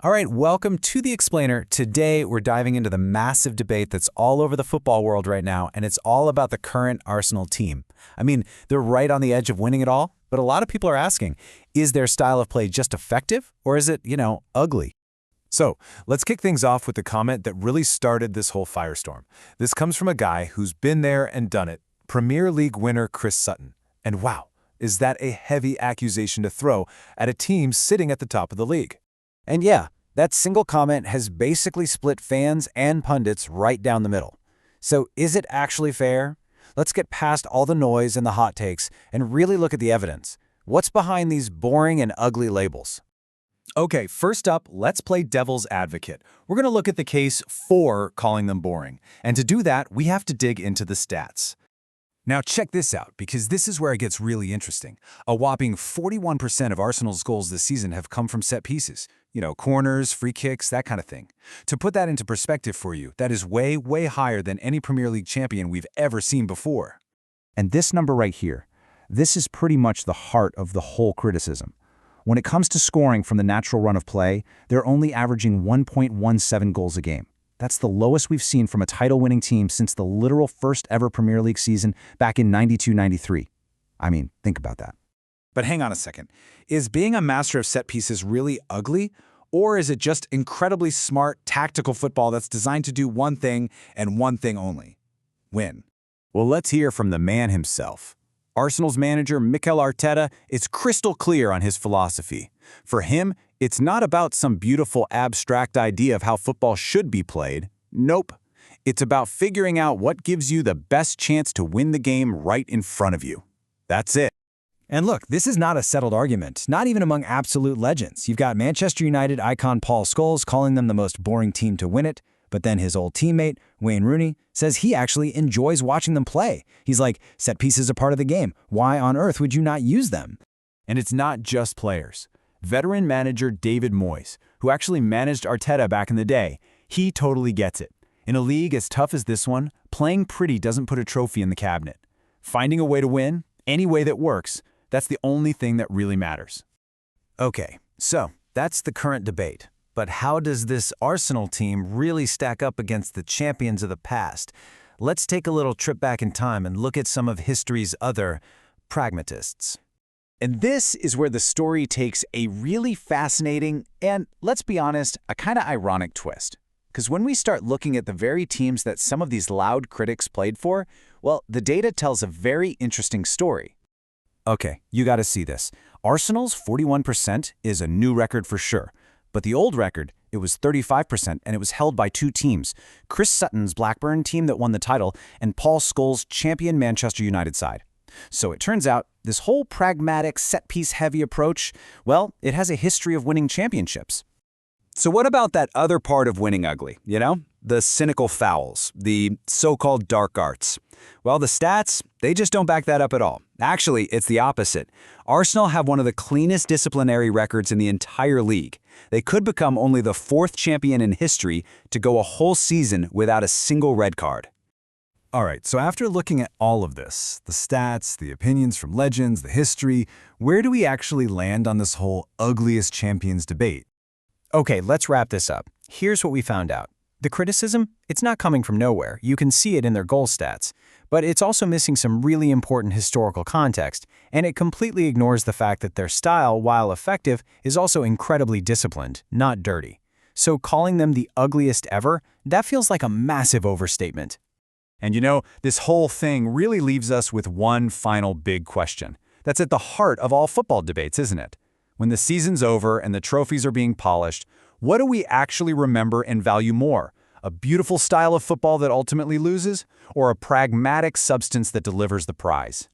All right, welcome to The Explainer. Today, we're diving into the massive debate that's all over the football world right now, and it's all about the current Arsenal team. I mean, they're right on the edge of winning it all, but a lot of people are asking, is their style of play just effective, or is it, ugly? So, let's kick things off with the comment that really started this whole firestorm. This comes from a guy who's been there and done it, Premier League winner Chris Sutton. And wow, is that a heavy accusation to throw at a team sitting at the top of the league? And yeah, that single comment has basically split fans and pundits right down the middle. So is it actually fair? Let's get past all the noise and the hot takes and really look at the evidence. What's behind these boring and ugly labels? Okay, first up, let's play devil's advocate. We're going to look at the case for calling them boring. And to do that, we have to dig into the stats. Now check this out, because this is where it gets really interesting. A whopping 41% of Arsenal's goals this season have come from set pieces. Corners, free kicks, that kind of thing. To put that into perspective for you, that is way, way higher than any Premier League champion we've ever seen before. And this number right here, this is pretty much the heart of the whole criticism. When it comes to scoring from the natural run of play, they're only averaging 1.17 goals a game. That's the lowest we've seen from a title-winning team since the literal first-ever Premier League season back in 92-93. I mean, think about that. But hang on a second. Is being a master of set pieces really ugly? Or is it just incredibly smart, tactical football that's designed to do one thing and one thing only? Win. Well, let's hear from the man himself. Arsenal's manager, Mikel Arteta, is crystal clear on his philosophy. For him, it's not about some beautiful abstract idea of how football should be played. Nope. It's about figuring out what gives you the best chance to win the game right in front of you. That's it. And look, this is not a settled argument, not even among absolute legends. You've got Manchester United icon Paul Scholes calling them the most boring team to win it, but then his old teammate, Wayne Rooney, says he actually enjoys watching them play. He's like, set pieces are part of the game. Why on earth would you not use them? And it's not just players. Veteran manager David Moyes, who actually managed Arteta back in the day, he totally gets it. In a league as tough as this one, playing pretty doesn't put a trophy in the cabinet. Finding a way to win, any way that works, that's the only thing that really matters. Okay, so that's the current debate. But how does this Arsenal team really stack up against the champions of the past? Let's take a little trip back in time and look at some of history's other pragmatists. And this is where the story takes a really fascinating and, let's be honest, a kind of ironic twist. Because when we start looking at the very teams that some of these loud critics played for, well, the data tells a very interesting story. Okay, you got to see this. Arsenal's 41% is a new record for sure. But the old record, it was 35%, and it was held by two teams, Chris Sutton's Blackburn team that won the title and Paul Scholes' champion Manchester United side. So it turns out, this whole pragmatic, set-piece-heavy approach, well, it has a history of winning championships. So what about that other part of winning ugly, The cynical fouls, the so-called dark arts. Well, the stats, they just don't back that up at all. Actually, it's the opposite. Arsenal have one of the cleanest disciplinary records in the entire league. They could become only the fourth champion in history to go a whole season without a single red card. All right, so after looking at all of this, the stats, the opinions from legends, the history, where do we actually land on this whole ugliest champions debate? Okay, let's wrap this up. Here's what we found out. The criticism, it's not coming from nowhere. You can see it in their goal stats. But it's also missing some really important historical context, and it completely ignores the fact that their style, while effective, is also incredibly disciplined, not dirty. So calling them the ugliest ever, that feels like a massive overstatement. And this whole thing really leaves us with one final big question. That's at the heart of all football debates, isn't it? When the season's over and the trophies are being polished, what do we actually remember and value more? A beautiful style of football that ultimately loses, or a pragmatic substance that delivers the prize?